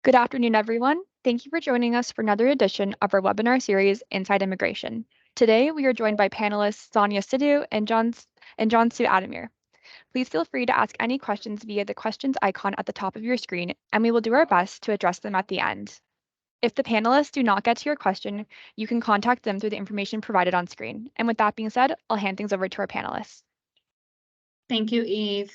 Good afternoon, everyone. Thank you for joining us for another edition of our webinar series, Inside Immigration. Today, we are joined by panelists Sonia, Sidhu and Cansu Aydemir. Please feel free to ask any questions via the questions icon at the top of your screen, and we will do our best to address them at the end. If the panelists do not get to your question, you can contact them through the information provided on screen. And with that being said, I'll hand things over to our panelists. Thank you, Eve.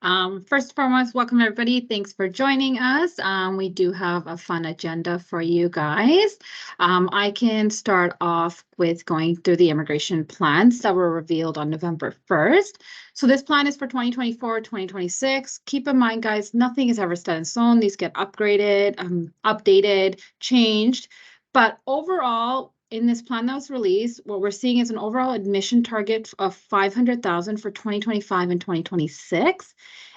First and foremost, welcome everybody. Thanks for joining us. We do have a fun agenda for you guys. I can start off with going through the immigration plans that were revealed on November 1st. So this plan is for 2024, 2026. Keep in mind, guys, nothing is ever set in stone. These get upgraded, updated, changed. But overall, in this plan that was released, what we're seeing is an overall admission target of 500,000 for 2025 and 2026,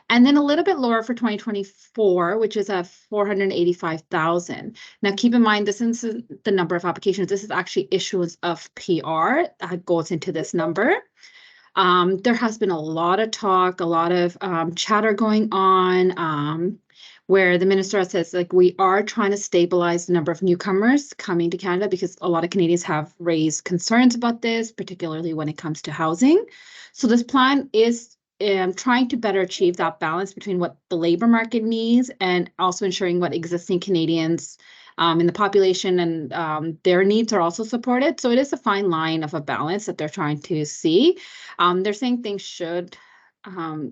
and then a little bit lower for 2024, which is at 485,000. Now, keep in mind, this isn't the number of applications. This is actually issuance of PR that goes into this number. There has been a lot of talk, a lot of chatter going on, where the minister says, like, we are trying to stabilize the number of newcomers coming to Canada because a lot of Canadians have raised concerns about this, particularly when it comes to housing. So this plan is trying to better achieve that balance between what the labor market needs and also ensuring what existing Canadians in the population and their needs are also supported. So it is a fine line of a balance that they're trying to see. They're saying things should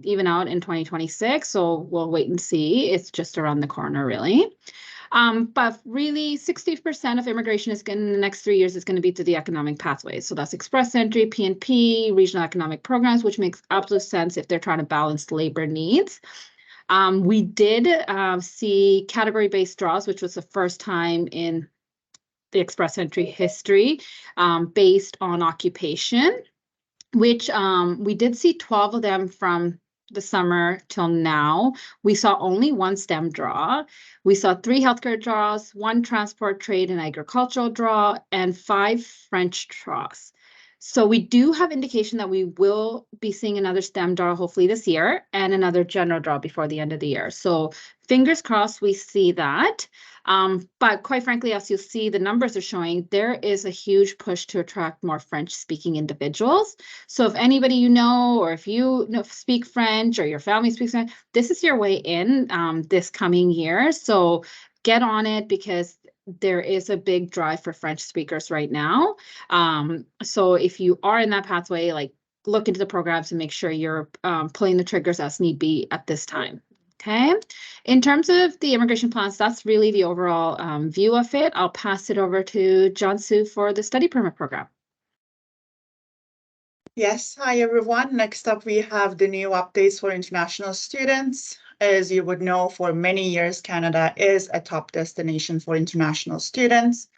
even out in 2026, so we'll wait and see. It's just around the corner, really. But really, 60% of immigration is in the next 3 years is going to be through the economic pathways. So that's express entry, PNP, regional economic programs, which makes absolute sense if they're trying to balance labor needs. We did see category-based draws, which was the first time in the express entry history, based on occupation, which we did see 12 of them from the summer till now. We saw only one STEM draw. We saw 3 healthcare draws, 1 transport, trade, and agricultural draw, and 5 French draws. So we do have indication that we will be seeing another STEM draw hopefully this year and another general draw before the end of the year. So fingers crossed we see that. But quite frankly, as you'll see, the numbers are showing there is a huge push to attract more French-speaking individuals. So if anybody you know, or if you speak French or your family speaks French, this is your way in this coming year. So get on it because there is a big drive for French speakers right now. So if you are in that pathway, like look into the programs and make sure you're pulling the triggers as need be at this time. Okay. In terms of the immigration plans, that's really the overall view of it. I'll pass it over to Cansu for the study permit program. Yes, hi everyone. Next up, we have the new updates for international students. As you would know, for many years, Canada is a top destination for international students.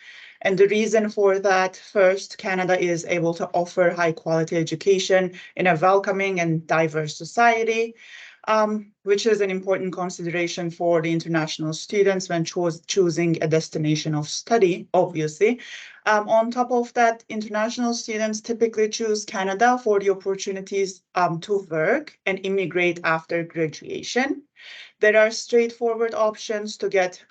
And the reason for that, first, Canada is able to offer high quality education in a welcoming and diverse society, which is an important consideration for the international students when choosing a destination of study, obviously. On top of that, international students typically choose Canada for the opportunities to work and immigrate after graduation. There are straightforward options to get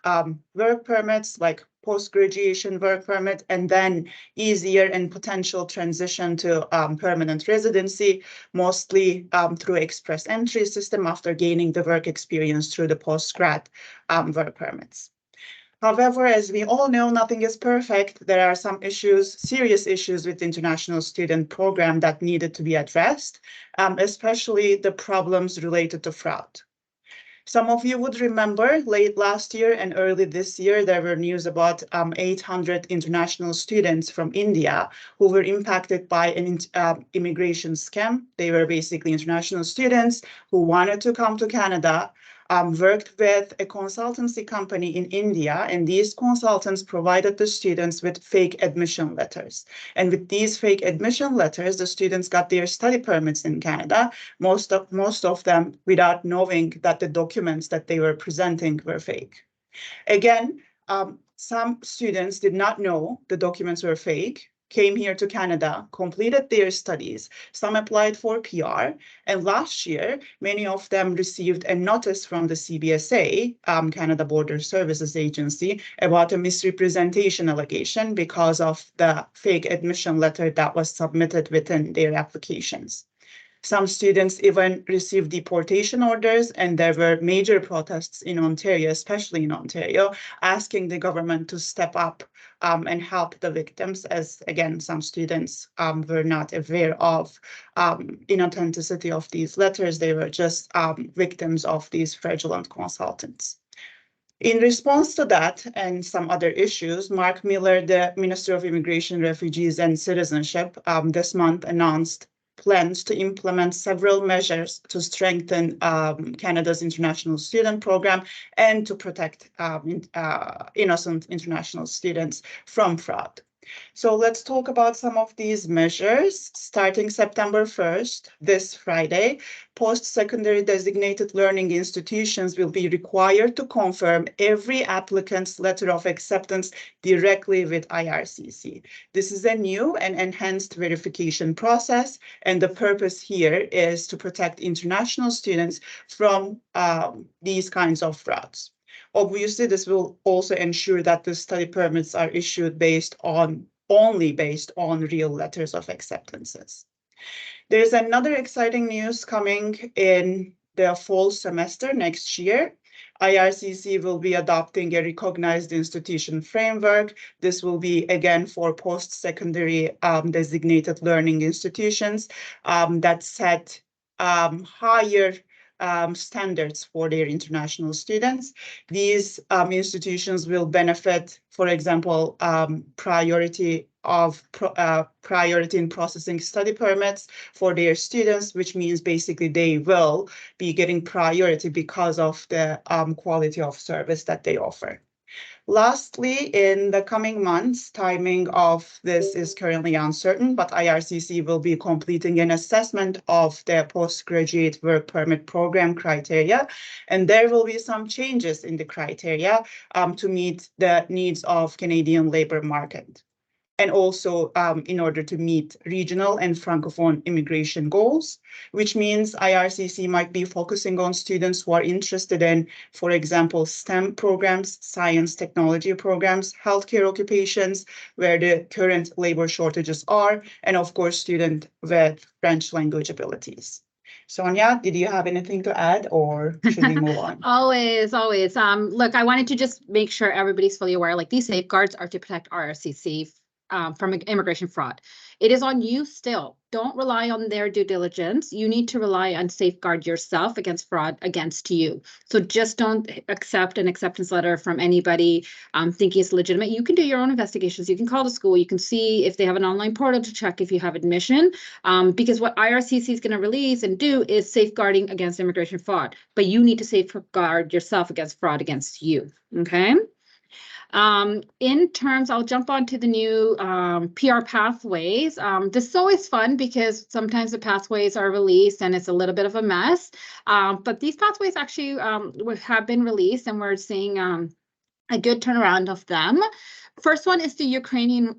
work permits, like post-graduation work permit, and then easier and potential transition to permanent residency, mostly through express entry system after gaining the work experience through the post-grad work permits. However, as we all know, nothing is perfect. There are some issues, serious issues with the international student program that needed to be addressed, especially the problems related to fraud. Some of you would remember late last year and early this year, there were news about 800 international students from India who were impacted by an immigration scam. They were basically international students who wanted to come to Canada, worked with a consultancy company in India, and these consultants provided the students with fake admission letters. And with these fake admission letters, the students got their study permits in Canada, most of them without knowing that the documents that they were presenting were fake. Again, some students did not know the documents were fake. came here to Canada, completed their studies. Some applied for PR, and last year, many of them received a notice from the CBSA, Canada Border Services Agency, about a misrepresentation allegation because of the fake admission letter that was submitted within their applications. Some students even received deportation orders, and there were major protests in Ontario, especially in Ontario, asking the government to step up and help the victims, as again, some students were not aware of inauthenticity of these letters. They were just victims of these fraudulent consultants. In response to that and some other issues, Mark Miller, the Minister of Immigration, Refugees and Citizenship, this month announced plans to implement several measures to strengthen Canada's international student program and to protect innocent international students from fraud. So let's talk about some of these measures. Starting September 1st, this Friday, post-secondary designated learning institutions will be required to confirm every applicant's letter of acceptance directly with IRCC. This is a new and enhanced verification process, and the purpose here is to protect international students from these kinds of frauds. Obviously, this will also ensure that the study permits are issued only based on real letters of acceptances. There's another exciting news coming in the fall semester next year. IRCC will be adopting a recognized institution framework. This will be, again, for post-secondary designated learning institutions that set higher standards for their international students. These institutions will benefit, for example, priority in processing study permits for their students, which means basically they will be getting priority because of the quality of service that they offer. Lastly, in the coming months, timing of this is currently uncertain, but IRCC will be completing an assessment of their postgraduate work permit program criteria, and there will be some changes in the criteria to meet the needs of Canadian labor market, and also in order to meet regional and Francophone immigration goals, which means IRCC might be focusing on students who are interested in, for example, STEM programs, science technology programs, healthcare occupations, where the current labor shortages are, and of course, students with French language abilities. Sonia, did you have anything to add, or should we move on? Always. Look, I wanted to just make sure everybody's fully aware, like these safeguards are to protect IRCC from immigration fraud. It is on you still. Don't rely on their due diligence. You need to rely on safeguard yourself against fraud against you. So just don't accept an acceptance letter from anybody thinking it's legitimate. You can do your own investigations. You can call the school. You can see if they have an online portal to check if you have admission, because what IRCC is going to release and do is safeguarding against immigration fraud. But you need to safeguard yourself against fraud against you. Okay. In terms, I'll jump on to the new PR pathways. This is always fun because sometimes the pathways are released and it's a little bit of a mess. But these pathways actually have been released, and we're seeing a good turnaround of them. First one is the Ukrainian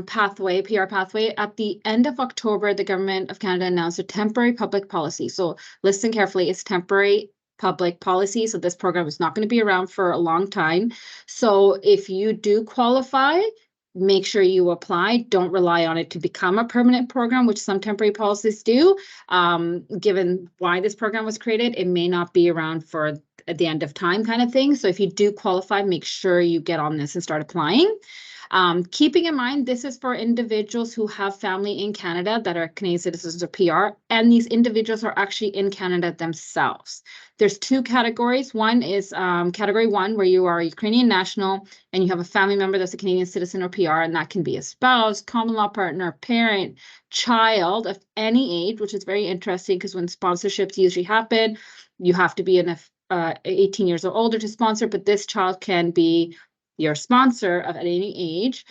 pathway, PR pathway. At the end of October, the government of Canada announced a temporary public policy. So listen carefully, it's temporary public policy. So this program is not going to be around for a long time. So if you do qualify, make sure you apply. Don't rely on it to become a permanent program, which some temporary policies do. Given why this program was created, it may not be around for at the end of time kind of thing. So if you do qualify, make sure you get on this and start applying. Keeping in mind, this is for individuals who have family in Canada that are Canadian citizens or PR, and these individuals are actually in Canada themselves. There's two categories. One is category one, where you are a Ukrainian national and you have a family member that's a Canadian citizen or PR, and that can be a spouse, common law partner, parent, child of any age, which is very interesting because when sponsorships usually happen, you have to be 18 years or older to sponsor, but this child can be your sponsor of at any age,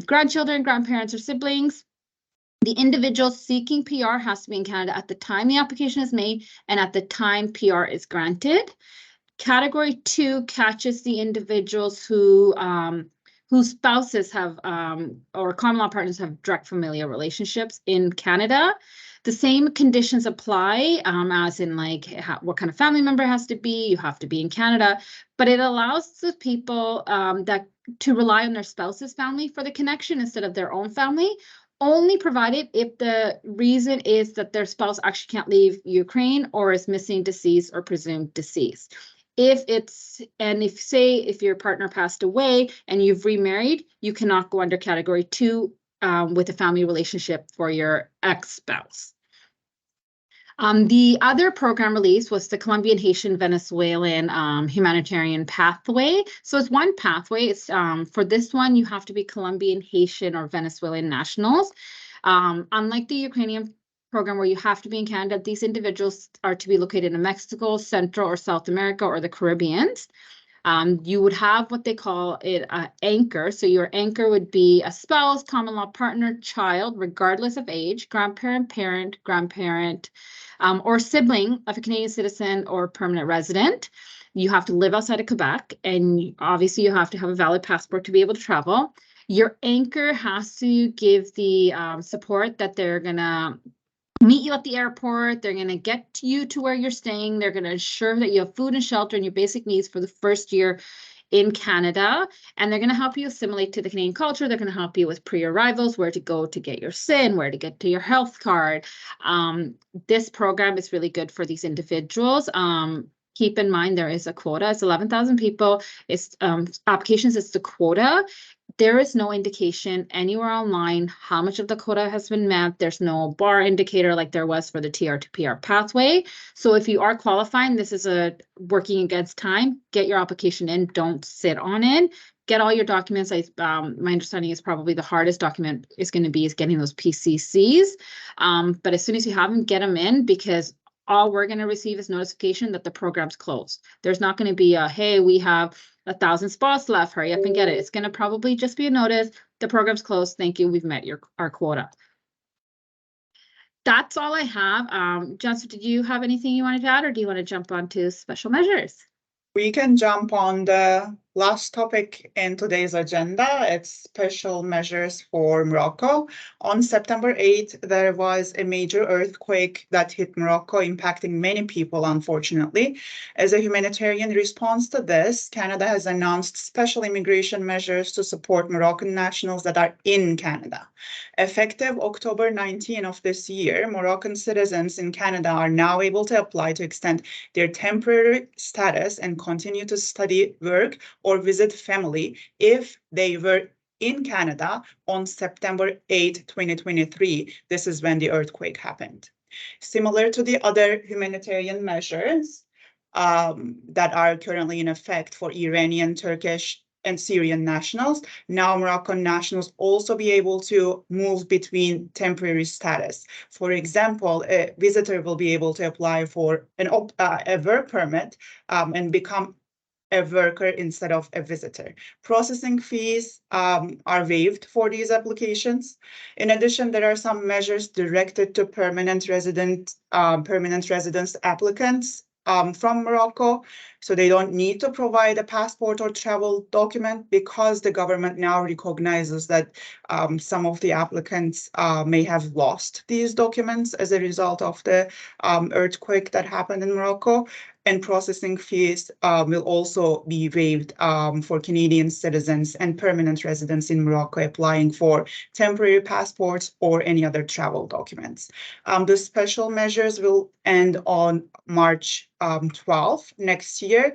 grandchildren, grandparents, or siblings. The individual seeking PR has to be in Canada at the time the application is made and at the time PR is granted. Category two catches the individuals who whose spouses have or common law partners have direct familial relationships in Canada. The same conditions apply as in like what kind of family member has to be. You have to be in Canada, but it allows the people that to rely on their spouse's family for the connection instead of their own family, only provided if the reason is that their spouse actually can't leave Ukraine or is missing, deceased, or presumed deceased. If your partner passed away and you've remarried, you cannot go under category 2 with a family relationship for your ex-spouse. The other program release was the Colombian, Haitian, Venezuelan humanitarian pathway. So it's one pathway. It's for this one, you have to be Colombian, Haitian, or Venezuelan nationals. Unlike the Ukrainian program where you have to be in Canada, these individuals are to be located in Mexico, Central or South America, or the Caribbean. You would have what they call it an anchor. So your anchor would be a spouse, common law partner, child, regardless of age, grandparent, parent, grandparent, or sibling of a Canadian citizen or permanent resident. You have to live outside of Quebec, and obviously you have to have a valid passport to be able to travel. Your anchor has to give the support that they're going to meet you at the airport. They're going to get you to where you're staying. They're going to ensure that you have food and shelter and your basic needs for the first year in Canada. And they're going to help you assimilate to the Canadian culture. They're going to help you with pre-arrivals, where to go to get your SIN, where to get to your health card. This program is really good for these individuals. Keep in mind, there is a quota. It's 11,000 people. It's applications. It's the quota. There is no indication anywhere online how much of the quota has been met. There's no bar indicator like there was for the TR to PR pathway. So if you are qualifying, this is a working against time. Get your application in. Don't sit on it. Get all your documents. My understanding is probably the hardest document is going to be getting those PCCs. But as soon as you have them, get them in, because all we're going to receive is notification that the program's closed. There's not going to be a, hey, we have 1,000 spots left, hurry up and get it. It's going to probably just be a notice, the program's closed, thank you, we've met our quota. That's all I have. Cansu, did you have anything you wanted to add, or do you want to jump on to special measures? We can jump on the last topic in today's agenda. It's special measures for Morocco. On September 8th, there was a major earthquake that hit Morocco, impacting many people, unfortunately. As a humanitarian response to this, Canada has announced special immigration measures to support Moroccan nationals that are in Canada. Effective October 19 of this year, Moroccan citizens in Canada are now able to apply to extend their temporary status and continue to study, work, or visit family if they were in Canada on September 8, 2023. This is when the earthquake happened. Similar to the other humanitarian measures that are currently in effect for Iranian, Turkish, and Syrian nationals, now Moroccan nationals also be able to move between temporary status. For example, a visitor will be able to apply for a work permit and become a worker instead of a visitor. Processing fees are waived for these applications. In addition, there are some measures directed to permanent residence applicants from Morocco, so they don't need to provide a passport or travel document, because the government now recognizes that some of the applicants may have lost these documents as a result of the earthquake that happened in Morocco. And processing fees will also be waived for Canadian citizens and permanent residents in Morocco applying for temporary passports or any other travel documents. The special measures will end on March 12th next year.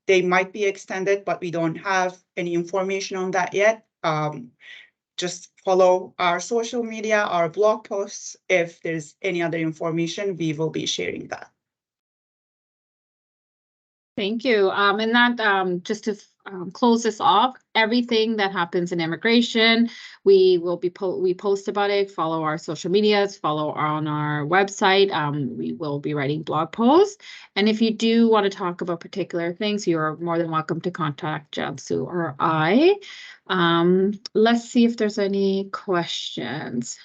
They might be extended, but we don't have any information on that yet. Just follow our social media, our blog posts. If there's any other information, we will be sharing that. Thank you. And that just to close this off, everything that happens in immigration, we post about it. Follow our social medias. Follow on our website. We will be writing blog posts. And if you do want to talk about particular things, you are more than welcome to contact Cansu or I. Let's see if there's any questions.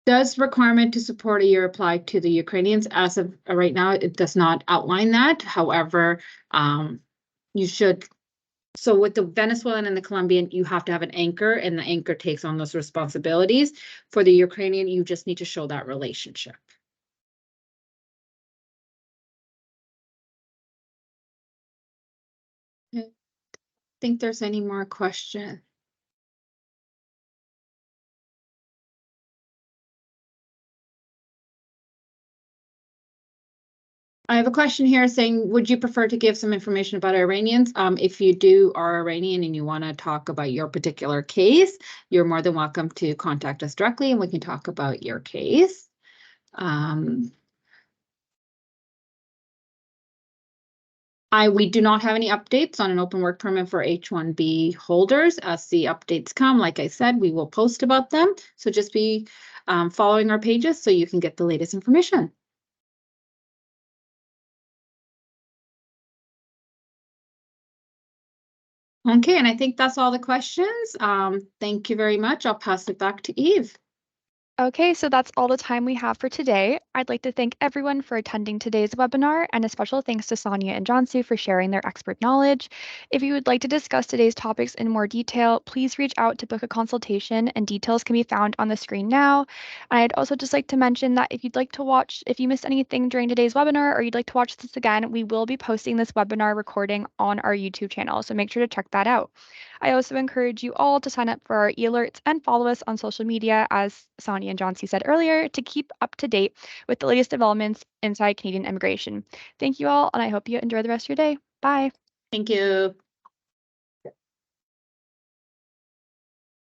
Does requirement to support a year apply to the Ukrainians? As of right now, it does not outline that. However, you should So with the Venezuelan and the Colombian, you have to have an anchor, and the anchor takes on those responsibilities. For the Ukrainian, you just need to show that relationship. I think there's any more questions. I have a question here saying, would you prefer to give some information about Iranians? If you are Iranian and you want to talk about your particular case, you're more than welcome to contact us directly and we can talk about your case. We do not have any updates on an open work permit for H-1B holders. As the updates come, like I said, we will post about them. So just be following our pages so you can get the latest information. Okay, and I think that's all the questions. Thank you very much. I'll pass it back to Eve. Okay, so that's all the time we have for today. I'd like to thank everyone for attending today's webinar, and a special thanks to Sonia and Cansu for sharing their expert knowledge. If you would like to discuss today's topics in more detail, please reach out to book a consultation, and details can be found on the screen now. And I'd also just like to mention that if you missed anything during today's webinar or you'd like to watch this again, we will be posting this webinar recording on our YouTube channel, so make sure to check that out. I also encourage you all to sign up for our e-alerts and follow us on social media, as Sonia and Cansu said earlier, to keep up to date with the latest developments inside Canadian immigration. Thank you all, and I hope you enjoy the rest of your day. Bye. Thank you.